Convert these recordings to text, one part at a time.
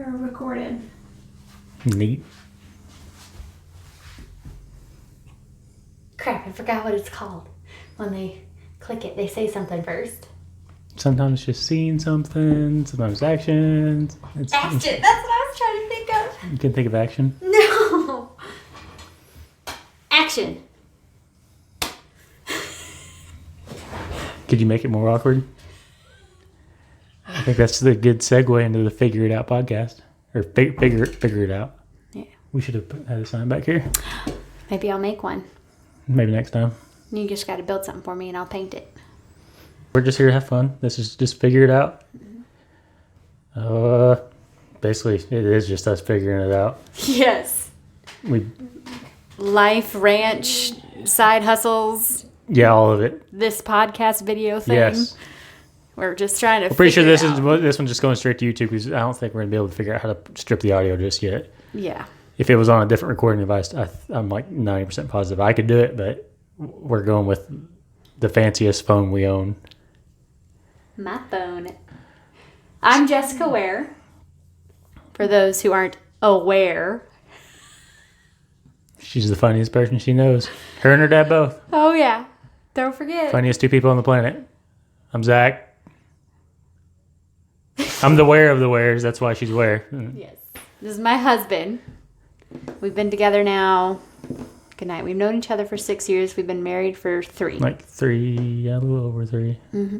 You're recorded. Neat. Crap, I forgot what it's called. When they click it, they say something first. Sometimes just seeing something, sometimes actions. Action! That's what I was trying to think of. You can think of action. No! Action! Could you make it more awkward? I think that's the good segue into the Figure It Out podcast. Or figure it out. Yeah. We should have had a sign back here. Maybe I'll make one. Maybe next time. You just got to build something for me and I'll paint it. We're just here to have fun. This is just Figure It Out. Basically, it is just us figuring it out. Yes. Life, ranch, side hustles. Yeah, all of it. This podcast video thing. Yes. We're just trying to I'm pretty sure this one's just going straight to YouTube because I don't think we're going to be able to figure out how to strip the audio just yet. Yeah. If it was on a different recording device, I'm like 90% positive I could do it, but we're going with the fanciest phone we own. My phone. I'm Jessica Ware. For those who aren't aware. She's the funniest person she knows. Her and her dad both. Oh, yeah. Don't forget. Funniest two people on the planet. I'm Zach. I'm the Ware of the Wares. That's why she's Ware. Yes. This is my husband. We've been together now. Good night. We've known each other for 6 years. We've been married for 3. Like 3, yeah, a little over 3. Mm-hmm.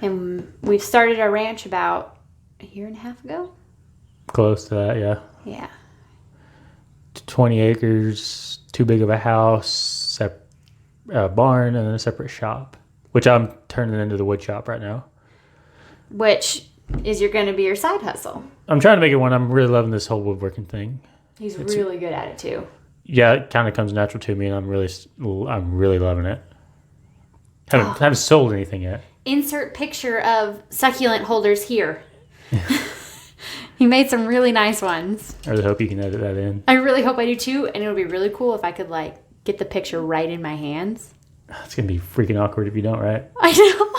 And we started our ranch about a year and a half ago. Close to that, yeah. Yeah. 20 acres, too big of a house, barn, and then a separate shop, which I'm turning into the wood shop right now. Which is going to be your side hustle. I'm trying to make it one. I'm really loving this whole woodworking thing. He's really good at it too. Yeah, it kind of comes natural to me, and I'm really loving it. Haven't sold anything yet. Insert picture of succulent holders here. He made some really nice ones. I really hope you can edit that in. I really hope I do too, and it would be really cool if I could get the picture right in my hands. It's gonna be freaking awkward if you don't, right? I know.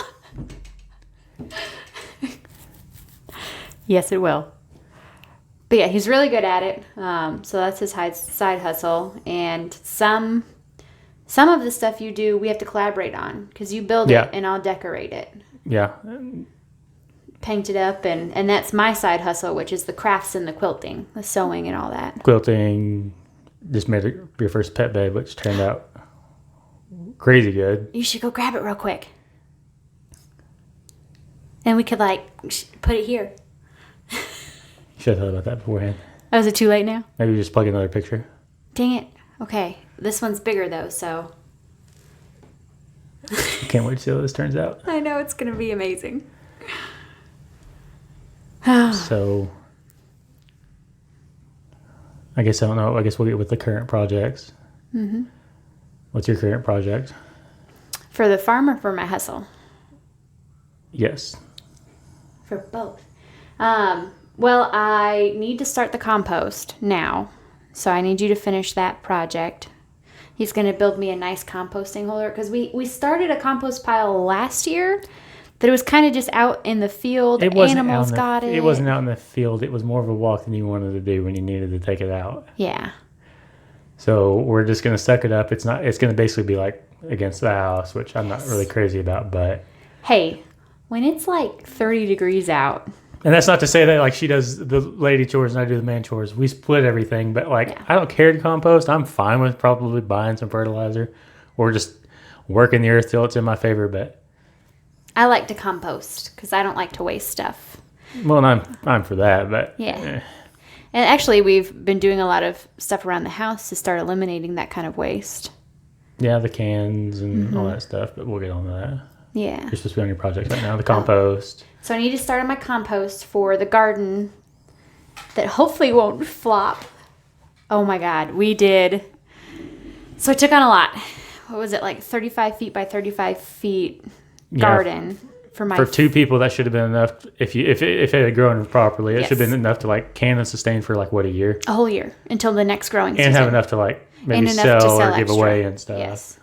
Yes, it will. But yeah, he's really good at it. So that's his side hustle. And some of the stuff you do, we have to collaborate on because you build it and I'll decorate it. Yeah. Paint it up, and that's my side hustle, which is the crafts and the quilting, the sewing and all that. Quilting. Just made your first pet bed, which turned out crazy good. You should go grab it real quick. And we could put it here. You should have thought about that beforehand. Oh, is it too late now? Maybe just plug another picture. Dang it. Okay. This one's bigger though, so. I can't wait to see how this turns out. I know, it's going to be amazing. So, I guess I don't know. I guess we'll get with the current projects. Mm-hmm. What's your current project? For the farm or for my hustle? Yes. For both. Well, I need to start the compost now. So I need you to finish that project. He's going to build me a nice composting holder because we started a compost pile last year. But it was kind of just out in the field. Animals got it. It wasn't out in the field. It was more of a walk than you wanted to do when you needed to take it out. Yeah. So we're just going to suck it up. It's going to basically be against the house, which I'm not really crazy about. But hey, when it's 30 degrees out. And that's not to say that she does the lady chores and I do the man chores. We split everything. But I don't care to compost. I'm fine with probably buying some fertilizer or just working the earth till it's in my favor. But I like to compost because I don't like to waste stuff. Well, and I'm for that, but yeah. And actually, we've been doing a lot of stuff around the house to start eliminating that kind of waste. Yeah, the cans and all that stuff, but we'll get on to that. Yeah. You're supposed to be on your project right now, the compost. So I need to start on my compost for the garden that hopefully won't flop. Oh my God, we did. So I took on a lot. What was it, 35 feet by 35 feet? Garden for 2 people. That should have been enough. If it had grown properly, it should have been enough to can and sustain for a year, a whole year until the next growing season, and have enough to maybe sell or give away and stuff. Yes,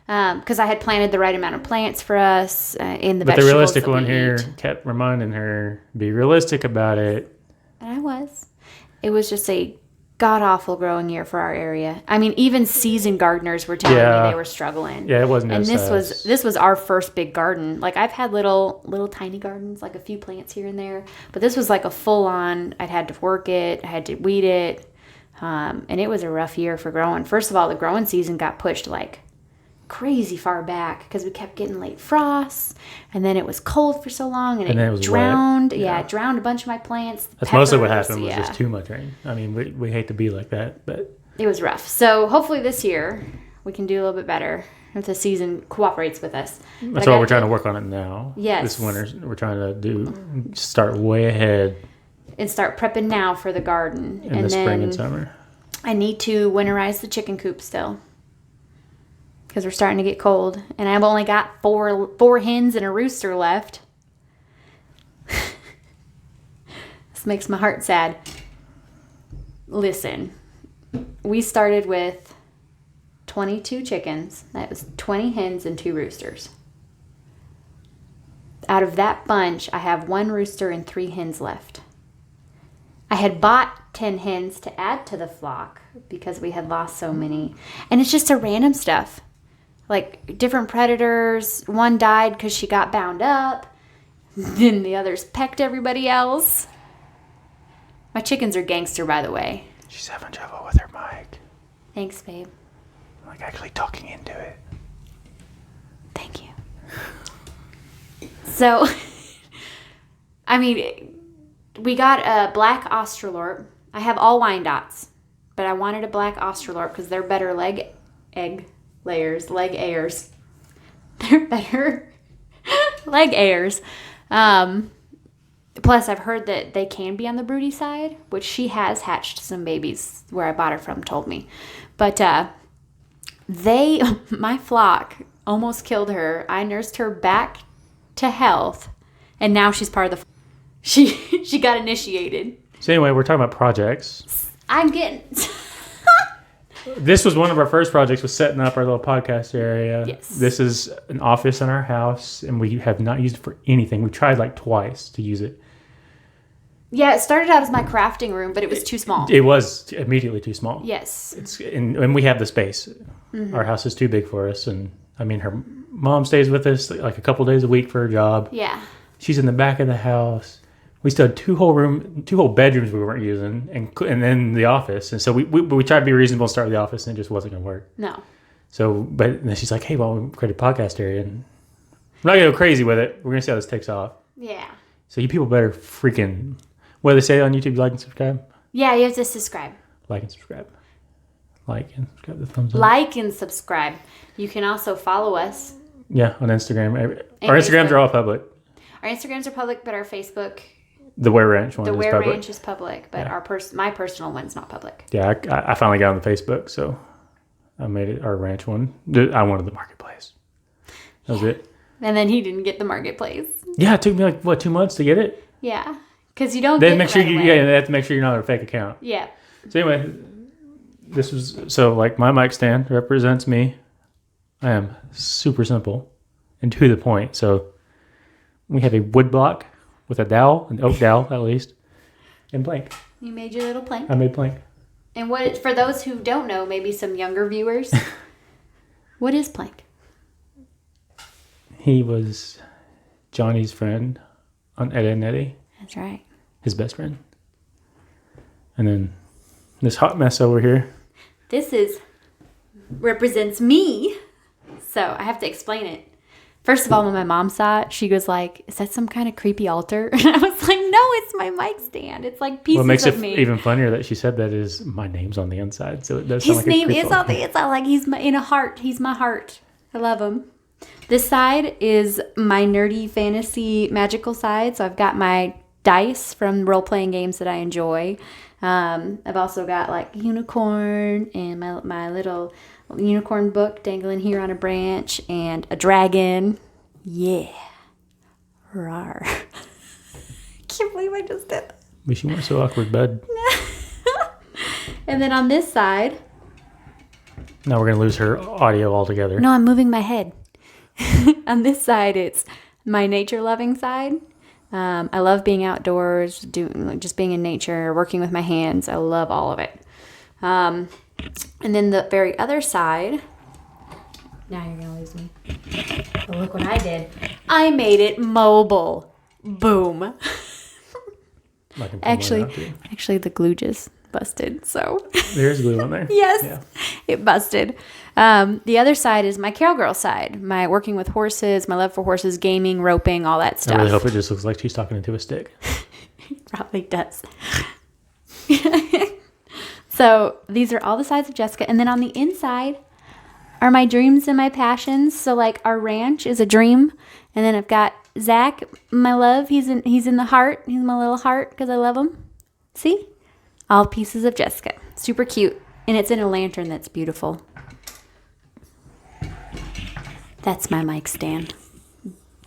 because I had planted the right amount of plants for us in the But the vegetables realistic that we one here eat. kept reminding her, be realistic about it. And I was. It was just a god-awful growing year for our area. I mean, even seasoned gardeners were telling me they were struggling. Yeah, it wasn't. And as this was our first big garden. Like, I've had little tiny gardens, like a few plants here and there, but this was like a full-on. I'd had to work it, I had to weed it, and it was a rough year for growing. First of all, the growing season got pushed like crazy far back because we kept getting late frosts, and then it was cold for so long, and then it it was drowned. wet. Yeah, it drowned a bunch of my plants. That's mostly what peppers, happened. Was just too much rain. I mean, we hate to be like that, but it was rough. So hopefully this year we can do a little bit better if the season cooperates with us. that's why we're trying to work on it now. Yes. This winter we're trying to start way ahead and start prepping now for the garden. in the spring and summer. I need to winterize the chicken coop still because we're starting to get cold, and I've only got four hens and a rooster left. This makes my heart sad. Listen, we started with 22 chickens. That was 20 hens and 2 roosters. Out of that bunch, I have 1 rooster and 3 hens left. I had bought 10 hens to add to the flock because we had lost so many. And it's just a random stuff. Like different predators. One died because she got bound up. Then the others pecked everybody else. My chickens are gangster, by the way. She's having trouble with her mic. Thanks, babe. Like actually talking into it. Thank you. So, I mean, we got a black Australorp. I have all Wyandottes, but I wanted a black Australorp because they're better leg ayers. They're better leg ayers. Plus, I've heard that they can be on the broody side, which she has hatched some babies where I bought her from, told me. But my flock almost killed her. I nursed her back to health, and now she's part of the she got initiated. So anyway, we're talking about projects. I'm getting This was one of our first projects, was setting up our little podcast area. Yes. This is an office in our house, and we have not used it for anything. We tried like twice to use it. Yeah, it started out as my crafting room, but it was too small. It was immediately too small. Yes. And we have the space. Mm-hmm. Our house is too big for us, and I mean, her mom stays with us like a couple days a week for her job. Yeah. She's in the back of the house. We still had two whole bedrooms we weren't using, and then the office. And so we tried to be reasonable and start with the office, and it just wasn't going to work. No. So, but then she's like, "Hey, well, we create a podcast area, and we're not going to go crazy with it. We're going to see how this takes off." Yeah. So you people better freaking, what do they say on YouTube? Like and subscribe. Yeah, you have to subscribe. Like and subscribe. Like and subscribe. The thumbs up. Like and subscribe. You can also follow us. Yeah, on Instagram. Our Instagrams Facebook. are all public. Our Instagrams are public, but our Facebook, The Ware Ranch one the is Ware public. Ranch is public, but my personal one's not public. Yeah, I finally got on the Facebook, so I made it our ranch one. I wanted the marketplace. That was it. And then he didn't get the marketplace. Yeah, it took me like 2 months to get it. Yeah, because you don't. Then get make it sure right you away. have to make sure you're not on a fake account. Yeah. So anyway, this was like my mic stand represents me. I am super simple and to the point. So we have a wood block with a dowel, an oak dowel at least, and plank. You made your little plank. I made plank. And for those who don't know, maybe some younger viewers, what is plank? He was Johnny's friend on Ed and Eddie. That's right. His best friend. And then this hot mess over here. This represents me. So I have to explain it. First of all, when my mom saw it, she was like, "Is that some kind of creepy altar?" And I was like, "No, it's my mic stand. It's like pieces What makes of it me." even funnier that she said that is my name's on the inside. So it does His sound like a name creep is altar. on the inside. Like he's in a heart. He's my heart. I love him. This side is my nerdy fantasy magical side. So I've got my dice from role-playing games that I enjoy. I've also got like unicorn and my little unicorn book dangling here on a branch and a dragon. Yeah. Rawr. Can't believe I just did that. Wish you weren't so awkward, bud. And then on this side, Now we're going to lose her audio altogether. No, I'm moving my head. On this side, it's my nature-loving side. I love being outdoors, just being in nature, working with my hands. I love all of it. And then the very other side. Now you're going to lose me. But look what I did. I made it mobile. Boom. Actually, the glue just busted. So there's glue on there. Yes, yeah. It busted. The other side is my cowgirl side. My working with horses, my love for horses, gaming, roping, all that stuff. I really hope it just looks like she's talking into a stick. It probably does. So these are all the sides of Jessica. And then on the inside are my dreams and my passions. So like our ranch is a dream. And then I've got Zach, my love. He's in the heart. He's my little heart because I love him. See? All pieces of Jessica. Super cute. And it's in a lantern that's beautiful. That's my mic stand.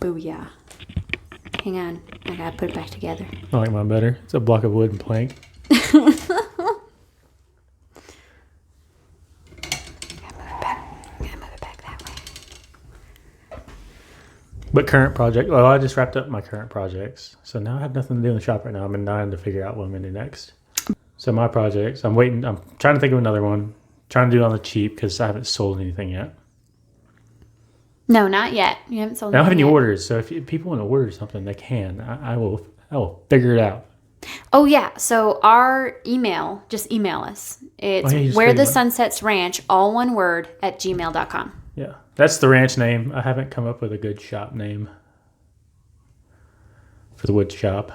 Booyah. Hang on. I gotta put it back together. I like mine better. It's a block of wood and plank. But current project, well, I just wrapped up my current projects. So now I have nothing to do in the shop right now. I'm dying to figure out what I'm going to do next. So my projects, I'm trying to think of another one. Trying to do it on the cheap because I haven't sold anything yet. No, not yet. You haven't sold I don't have any yet. orders. So if people want to order something, they can. I will figure it out. Oh, yeah. So our email, just email us. It's Where the Sunsets Ranch, all one word, @gmail.com. Yeah. That's the ranch name. I haven't come up with a good shop name for the wood shop.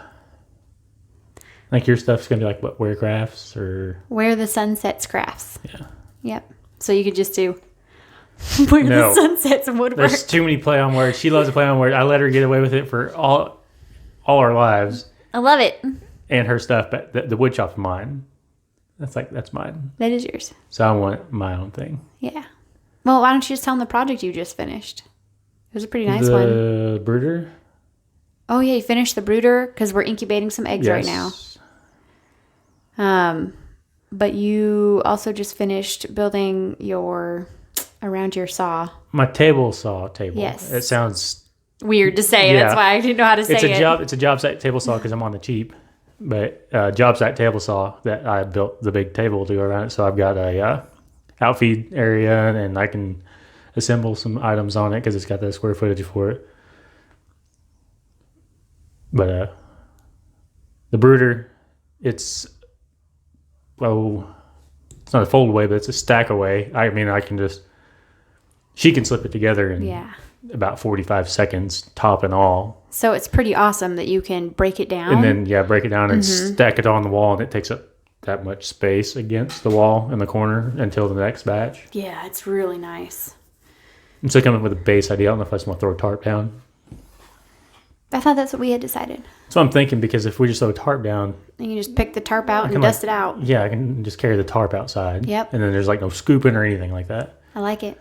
I think your stuff's going to be like, what, Where Crafts or... Where the Sunsets Crafts. Yeah. Yep. So you could just do Where the Sunsets Woodwork. There's too many play on words. She loves to play on words. I let her get away with it for all our lives. I love it. And her stuff, but the wood shop's mine. That's mine. That is yours. So I want my own thing. Yeah. Well, why don't you just tell them the project you just finished? It was a pretty nice one. The brooder? Oh, yeah. You finished the brooder because we're incubating some eggs right now. But you also just finished building around your saw. My table saw table. Yes. It sounds weird to say. Yeah. That's why I didn't know how to say it. It's a job site table saw because I'm on the cheap. But job site table saw that I built the big table to go around it. So I've got a outfeed area and I can assemble some items on it because it's got the square footage for it. But the brooder, it's not a fold away, but it's a stack away. I mean, she can slip it together in about 45 seconds, top and all. So it's pretty awesome that you can break it down. And then, break it down and stack it on the wall, and it takes up that much space against the wall in the corner until the next batch. Yeah, it's really nice. I'm still coming up with a base idea. I don't know if I just want to throw a tarp down. I thought that's what we had decided. That's what I'm thinking, because if we just throw a tarp down... And you just pick the tarp out and dust it out. Yeah, I can just carry the tarp outside. Yep. And then there's no scooping or anything like that. I like it.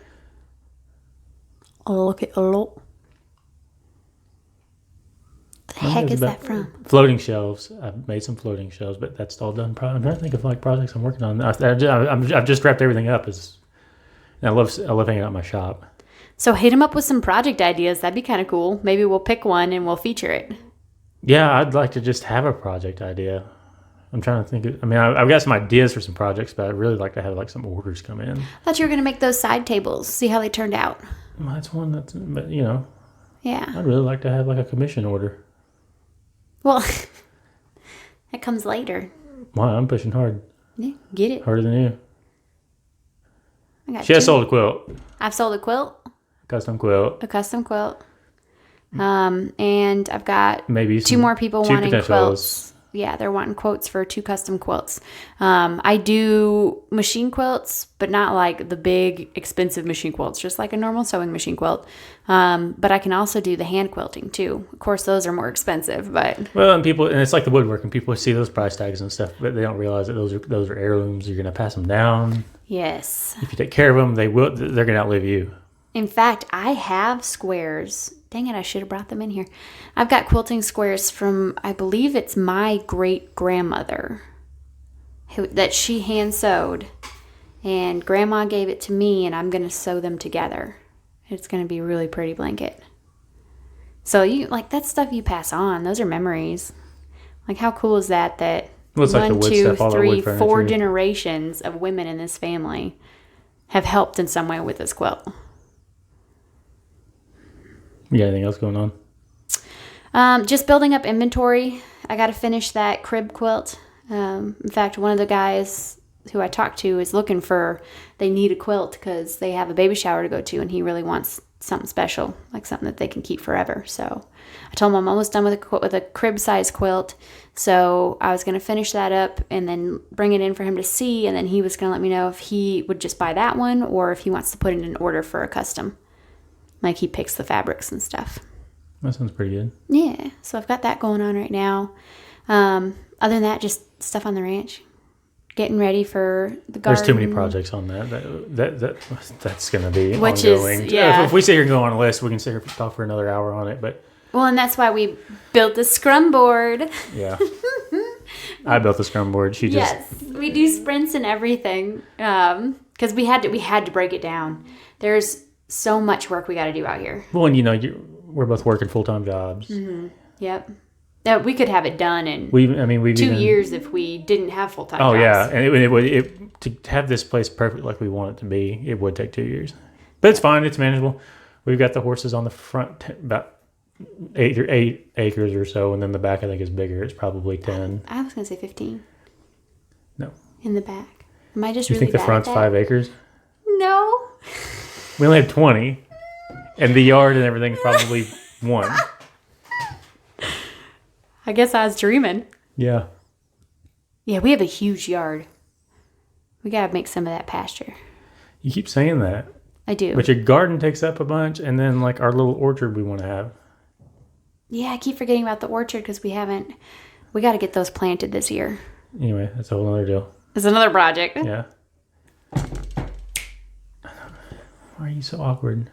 Oh, look at the heck is that from? Floating shelves. I've made some floating shelves, but that's all done. I'm trying to think of projects I'm working on. I've just wrapped everything up. I love hanging out in my shop. So hit them up with some project ideas. That'd be kind of cool. Maybe we'll pick one and we'll feature it. Yeah, I'd like to just have a project idea. I'm trying to think. I've got some ideas for some projects, but I'd really like to have some orders come in. I thought you were going to make those side tables. See how they turned out. Well, that's one but Yeah. I'd really like to have a commission order. Well, that comes later. Wow, I'm pushing hard. Yeah, get it. Harder than you. She has sold a quilt. I've sold a quilt. A custom quilt. And I've got maybe two more people wanting quilts. Yeah, they're wanting quotes for 2 custom quilts. I do machine quilts, but not the big expensive machine quilts, just like a normal sewing machine quilt. But I can also do the hand quilting too. Of course, those are more expensive, but and it's like the woodworking. People see those price tags and stuff, but they don't realize that those are heirlooms. You're going to pass them down. Yes. If you take care of them, they're going to outlive you. In fact, I have squares. Dang it, I should have brought them in here. I've got quilting squares from, I believe it's my great-grandmother that she hand sewed. And Grandma gave it to me, and I'm going to sew them together. It's going to be a really pretty blanket. So that's stuff you pass on. Those are memories. Like, how cool is that Well, it's like the wood stuff, all that wood furniture. 4 generations of women in this family have helped in some way with this quilt. You got anything else going on? Just building up inventory. I got to finish that crib quilt. In fact, one of the guys who I talked to is they need a quilt because they have a baby shower to go to, and he really wants something special, like something that they can keep forever. So I told him I'm almost done with a crib size quilt. So I was going to finish that up and then bring it in for him to see, and then he was going to let me know if he would just buy that one or if he wants to put in an order for a custom. Like, he picks the fabrics and stuff. That sounds pretty good. Yeah, so I've got that going on right now. Other than that, just stuff on the ranch. Getting ready for the garden. There's too many projects on that's going to be Which ongoing. Is. If we sit here and go on a list, we can sit here and talk for another hour on it. But well, and that's why we built the scrum board. Yeah. I built the scrum board. Yes, we do sprints and everything because we had to break it down. There's so much work we got to do out here. Well, and we're both working full-time jobs. Mm-hmm. Yep. We could have it done in we've 2 years if we didn't have full-time jobs. Oh, yeah. And it would to have this place perfect like we want it to be, it would take 2 years. But it's fine. It's manageable. We've got the horses on the front, about 8 acres or so, and then the back I think is bigger. It's probably 10. I was going to say 15. No. In the back. Am I just you really think the front's 5 acres? No. We only have 20. And the yard and everything is probably 1. I guess I was dreaming. Yeah. Yeah, we have a huge yard. We got to make some of that pasture. You keep saying that. I do. But your garden takes up a bunch, and then like our little orchard we want to have. Yeah, I keep forgetting about the orchard because we got to get those planted this year. Anyway, that's a whole other deal. It's another project. Yeah. Why are you so awkward?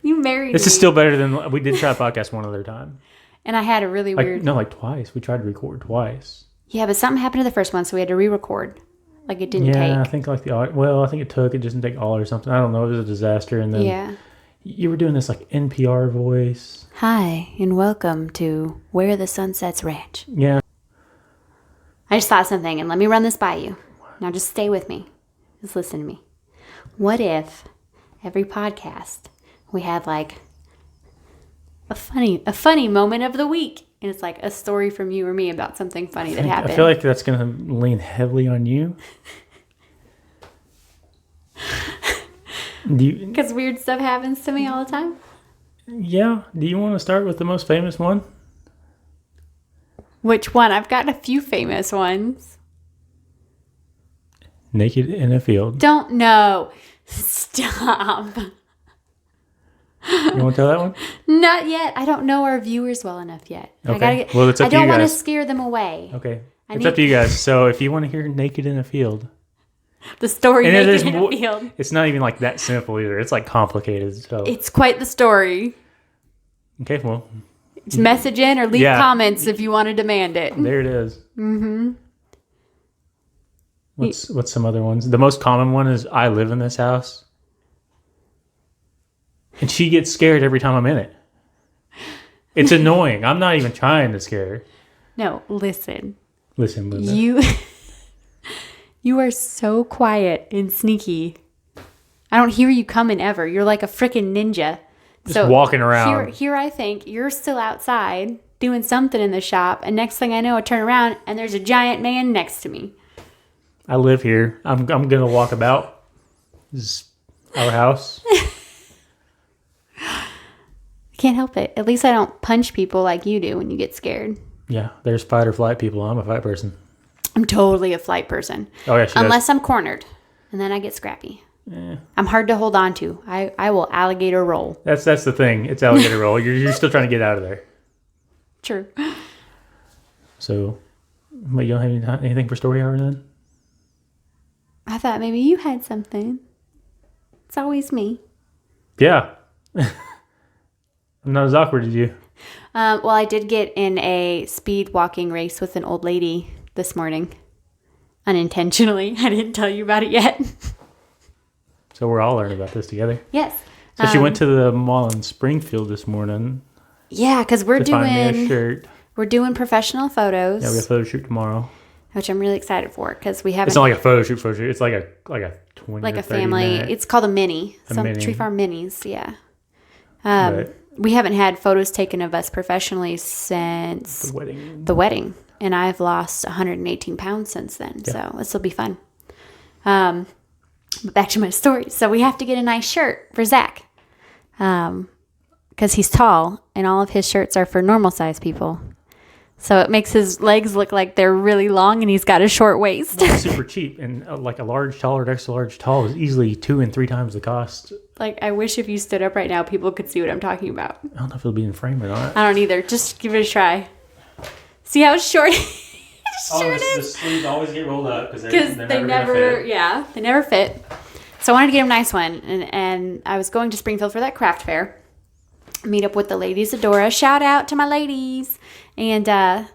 You married me. This is still better than we did try a podcast one other time. And I had a really weird... No, like twice. We tried to record twice. Yeah, but something happened to the first one, so we had to re-record. Like, it didn't take. Yeah, I think like I think it took. It just didn't take all or something. I don't know. It was a disaster. And then you were doing this like NPR voice. Hi, and welcome to Where the Sun Sets Ranch. Yeah. I just thought something, and let me run this by you. Now just stay with me. Just listen to me. What if every podcast we had like a funny moment of the week, and it's like a story from you or me about something funny that happened? I feel like that's going to lean heavily on you. Because weird stuff happens to me all the time. Yeah. Do you want to start with the most famous one? Which one? I've got a few famous ones. Naked in a field. Don't know. Stop. You want to tell that one? Not yet. I don't know our viewers well enough yet. Okay. Well, it's up to you guys. I don't want to scare them away. Okay. It's up to you guys. So if you want to hear Naked in a Field. The story Naked in a Field. It's not even like that simple either. It's like complicated. So. It's quite the story. Okay, well. Just message in or leave comments if you want to demand it. There it is. Mm-hmm. What's some other ones? The most common one is I live in this house. And she gets scared every time I'm in it. It's annoying. I'm not even trying to scare her. No, listen. Listen, Linda. You are so quiet and sneaky. I don't hear you coming ever. You're like a freaking ninja. Just walking around. Here I think you're still outside doing something in the shop, and next thing I know, I turn around and there's a giant man next to me. I live here. I'm gonna walk about. This is our house. I can't help it. At least I don't punch people like you do when you get scared. Yeah, there's fight or flight people. I'm a fight person. I'm totally a flight person. Oh yeah, unless I'm cornered, and then I get scrappy. I'm hard to hold on to. I will alligator roll. That's the thing. It's alligator roll. You're still trying to get out of there. True. So, but you don't have anything for story hour then? I thought maybe you had something. It's always me. Yeah. I'm not as awkward as you. Well, I did get in a speed walking race with an old lady this morning. unintentionally. I didn't tell you about it yet. So we're all learning about this together. Yes. So she went to the mall in Springfield this morning. Yeah, because to find me a shirt. We're doing professional photos. Yeah, we have a photo shoot tomorrow. Which I'm really excited for because we haven't. It's not like a photo shoot. It's like a 20 like or a 30 family. minute. It's called a mini. Mini. Tree Farm minis. Yeah. But We haven't had photos taken of us professionally since the wedding. And I've lost 118 pounds since then. Yeah. So this will be fun. But back to my story. So we have to get a nice shirt for Zach. Because he's tall and all of his shirts are for normal size people. So it makes his legs look like they're really long and he's got a short waist. It's super cheap. And like a large tall or extra large tall is easily 2 and 3 times the cost. Like, I wish if you stood up right now, people could see what I'm talking about. I don't know if it'll be in frame or not. I don't either. Just give it a try. See how short it The is? sleeves always get rolled up because They never fit. So I wanted to get him a nice one. And I was going to Springfield for that craft fair. Meet up with the ladies of Dora. Shout out to my ladies. And I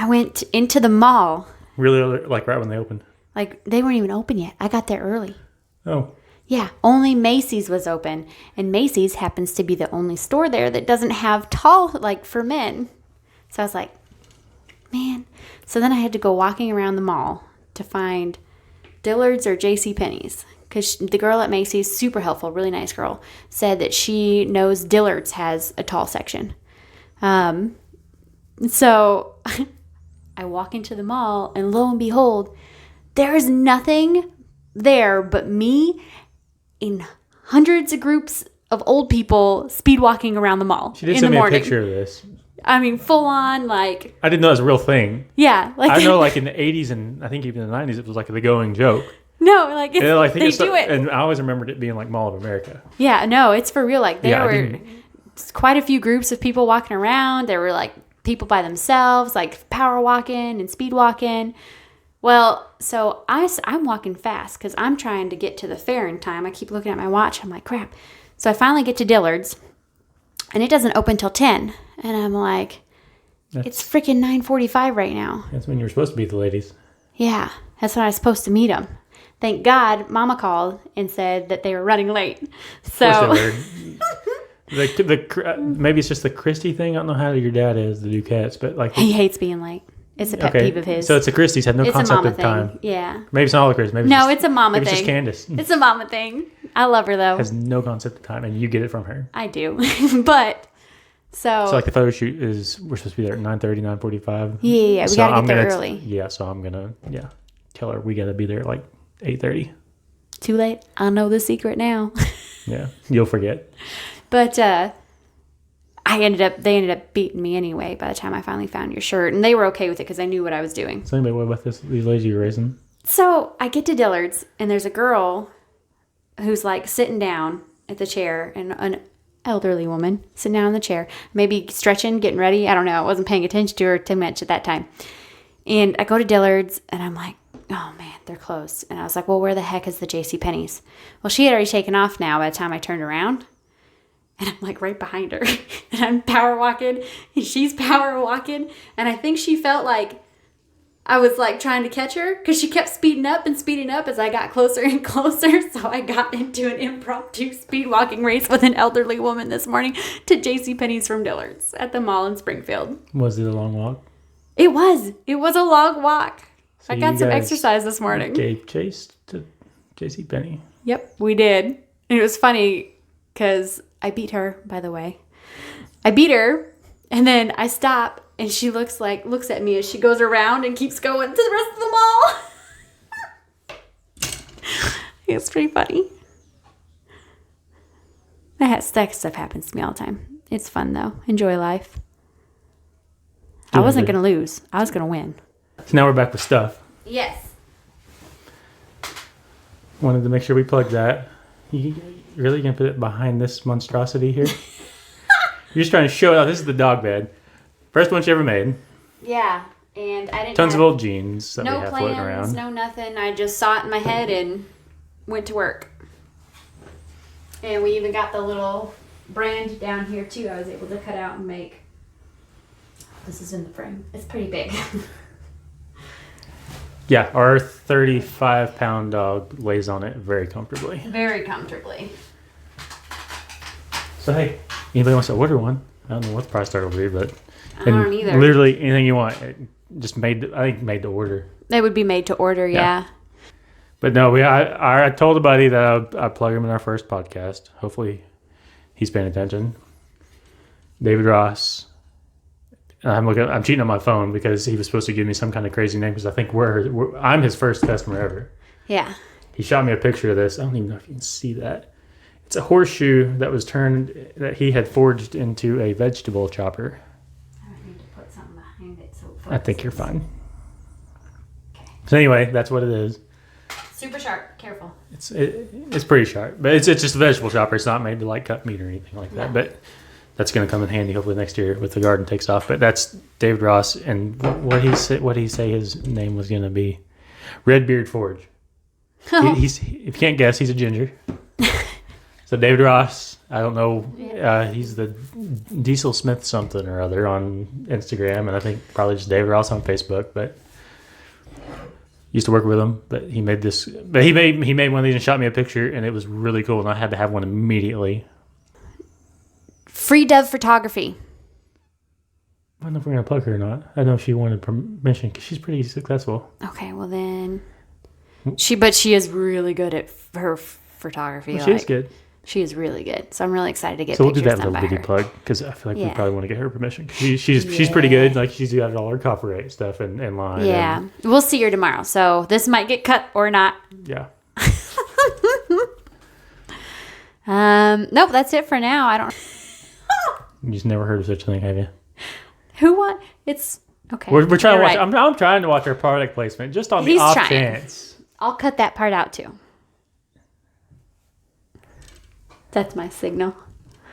went into the mall. Really, like right when they opened? Like, they weren't even open yet. I got there early. Oh. Yeah, only Macy's was open. And Macy's happens to be the only store there that doesn't have tall, like, for men. So I was like, man. So then I had to go walking around the mall to find Dillard's or JCPenney's. Because the girl at Macy's, super helpful, really nice girl, said that she knows Dillard's has a tall section. So I walk into the mall, and lo and behold, there is nothing there but me in hundreds of groups of old people speed walking around the mall. She did send me a picture of this. I mean, full on, like... I didn't know it was a real thing. Yeah. Like, I know, like, in the 80s and I think even the 90s, it was like the going joke. No, like, it's, I they do it. And I always remembered it being like Mall of America. Yeah, no, it's for real. Like, there were quite a few groups of people walking around. There were, like, people by themselves, like, power walking and speed walking. Well, so I'm walking fast because I'm trying to get to the fair in time. I keep looking at my watch. I'm like, crap. So I finally get to Dillard's, and it doesn't open till 10. And I'm like, it's freaking 9:45 right now. That's when you were supposed to meet the ladies. Yeah, that's when I was supposed to meet them. Thank God, Mama called and said that they were running late. So Of course they were. Maybe it's just the Christie thing. I don't know how your dad is, the Duquettes, but like he hates being late. It's a pet peeve of his. So it's the Christies have no It's concept a mama of thing. time. Yeah. Maybe it's not all the Christies. No, it's a mama maybe thing. It's just Candace. It's a mama thing. I love her though. Has no concept of time, and you get it from her. I do, but so like the photo shoot we're supposed to be there at 9:30, 9:45. Yeah, we gotta get there early. Yeah, so I'm gonna tell her we gotta be there at like 8:30. Too late. I know the secret now. Yeah, you'll forget. But they ended up beating me anyway by the time I finally found your shirt, and they were okay with it because I knew what I was doing. So anyway, what about these ladies you're raising? So I get to Dillard's, and there's a girl who's like sitting down at the chair, and an elderly woman sitting down in the chair, maybe stretching, getting ready. I don't know. I wasn't paying attention to her too much at that time. And I go to Dillard's, and I'm like, oh man, they're closed. And I was like, well, where the heck is the JCPenney's? Well, she had already taken off now by the time I turned around. And I'm like right behind her. And I'm power walking. And she's power walking. And I think she felt like I was like trying to catch her because she kept speeding up and speeding up as I got closer and closer. So I got into an impromptu speed walking race with an elderly woman this morning to JCPenney's from Dillard's at the mall in Springfield. Was it a long walk? It was. It was a long walk. So I got some exercise this morning. Gave chase to JCPenney. Yep, we did. And it was funny because I beat her, by the way. I beat her, and then I stop, and she looks at me as she goes around and keeps going to the rest of the mall. It's pretty funny. That stuff happens to me all the time. It's fun, though. Enjoy life. I wasn't going to lose. I was going to win. So now we're back with stuff. Yes. Wanted to make sure we plugged that. You really going to put it behind this monstrosity here? You're just trying to show it out. This is the dog bed. First one she ever made. Yeah. And I didn't Tons of old jeans that we have floating around. No plans, no nothing. I just saw it in my head and went to work. And we even got the little brand down here too. I was able to cut out and make. This is in the frame. It's pretty big. Yeah, our 35-pound dog lays on it very comfortably. Very comfortably. So, hey, anybody wants to order one? I don't know what the price tag will be, but... I don't either. Literally anything you want. Just made to order. They would be made to order, yeah. But no, I told a buddy that I'd plug him in our first podcast. Hopefully he's paying attention. David Ross. I'm cheating on my phone because he was supposed to give me some kind of crazy name because I think I'm his first customer ever. Yeah. He shot me a picture of this. I don't even know if you can see that. It's a horseshoe that he had forged into a vegetable chopper. I need to put something behind it so I think you're fine. Okay. So anyway, that's what it is. Super sharp. Careful. It's pretty sharp, but it's just a vegetable chopper. It's not made to like cut meat or anything like that. But that's going to come in handy hopefully next year with the garden takes off. But that's David Ross, and what he say his name was going to be? Redbeard Forge. Oh. If you can't guess, he's a ginger. So David Ross, I don't know, he's the Diesel Smith something or other on Instagram, and I think probably just David Ross on Facebook. But used to work with him, but he made this. But he made one of these and shot me a picture, and it was really cool, and I had to have one immediately. Free Dove Photography. I don't know if we're gonna plug her or not. I know she wanted permission because she's pretty successful. Okay, well then, she is really good at her photography. Well, she is good. She is really good, so I'm really excited to get. So we'll do pictures that done little by bitty her. plug because I feel like we probably want to get her permission. She's pretty good. Like she's got all her copyright stuff in line. Yeah, we'll see her tomorrow. So this might get cut or not. Yeah. Nope, that's it for now. I don't. You just never heard of such a thing, have you? Who won? It's okay. We're trying to watch. Right. I'm trying to watch our product placement just on the off chance. I'll cut that part out too. That's my signal.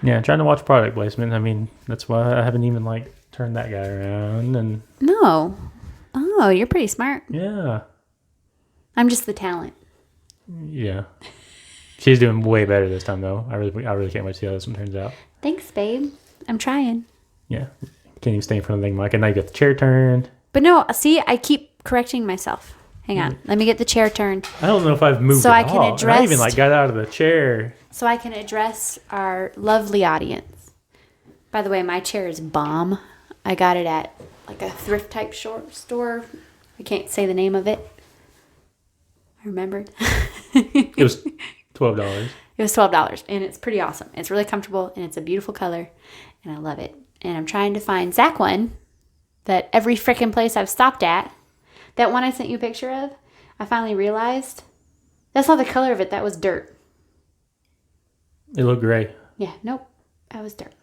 Yeah, trying to watch product placement. I mean, that's why I haven't even turned that guy around. And No. Oh, you're pretty smart. yeah, I'm just the talent. yeah. She's doing way better this time, though. I really can't wait to see how this one turns out. Thanks, babe. I'm trying. Yeah, can't even stay in front of the thing, Mike. And now you got the chair turned. But no, see, I keep correcting myself. Hang on. Let me get the chair turned. I don't know if I've moved So at I can all. address- I even got out of the chair. So I can address our lovely audience. By the way, my chair is bomb. I got it at a thrift type store. I can't say the name of it. I remembered. It was $12. It was $12, and it's pretty awesome. It's really comfortable, and it's a beautiful color, and I love it. And I'm trying to find Zach one that every freaking place I've stopped at, that one I sent you a picture of, I finally realized that's not the color of it. That was dirt. It looked gray. Yeah, nope. That was dirt.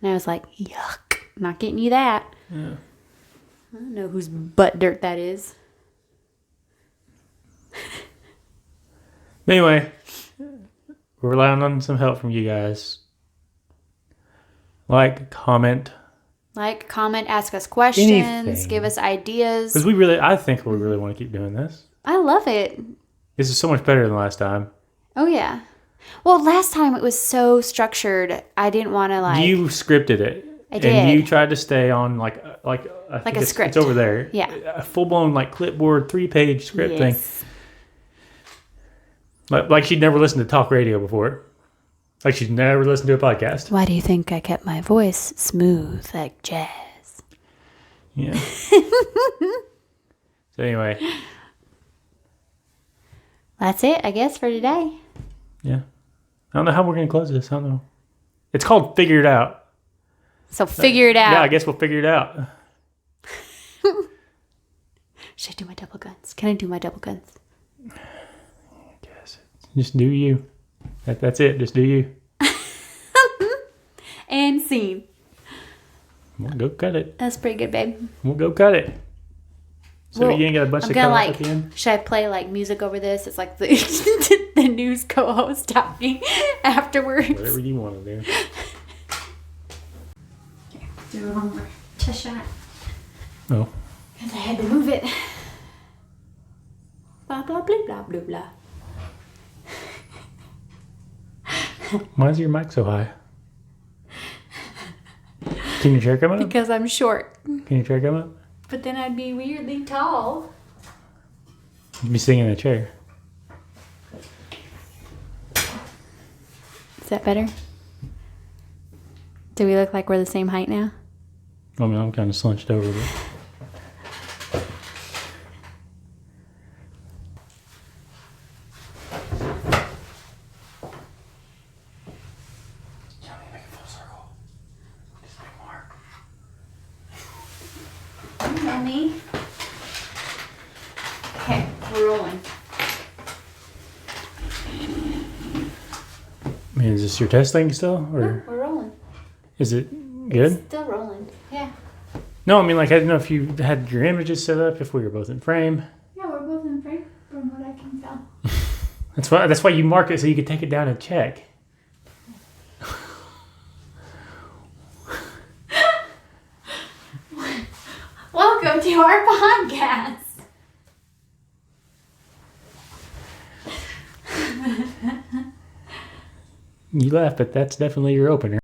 And I was like, yuck. Not getting you that. Yeah. I don't know whose butt dirt that is. Anyway, we're relying on some help from you guys. Comment. Comment, ask us questions, Anything. give us ideas. Because I think we really want to keep doing this. I love it. This is so much better than last time. Oh, yeah. Well, last time it was so structured. I didn't want to You scripted it. I did. And you tried to stay on I think a script. It's over there. Yeah. A full-blown clipboard 3-page script thing. Yes. Like she'd never listened to talk radio before. Like she'd never listened to a podcast. Why do you think I kept my voice smooth like jazz? Yeah. So anyway. That's it, I guess, for today. Yeah. I don't know how we're going to close this. I don't know. It's called Figure It Out. So figure it out. Yeah, I guess we'll figure it out. Should I do my double guns? Can I do my double guns? I guess. Just do you. That's it. Just do you. And scene. We'll go cut it. That's pretty good, babe. We'll go cut it. So Well, you ain't got a bunch I'm of gonna cut off at the end? should I play music over this? It's like the the news co-host talking afterwards. Whatever you want to do. Do one more test shot. Oh. Because I had to move it. Blah, blah, blah, blah, blah, blah. Why is your mic so high? Can your chair come up? Because I'm short. Can your chair come up? But then I'd be weirdly tall. Be sitting in a chair. Is that better? Do we look like we're the same height now? I mean, I'm kind of slunched over, but. Mommy. Okay, we're rolling. I mean, is this your testing still, or We're rolling. is it good? Still rolling. Yeah. No, I mean, like, I didn't know if you had your images set up, if we were both in frame. Yeah, we're both in frame from what I can tell. That's why you mark it so you could take it down and check. Welcome to our podcast. You laugh, but that's definitely your opener.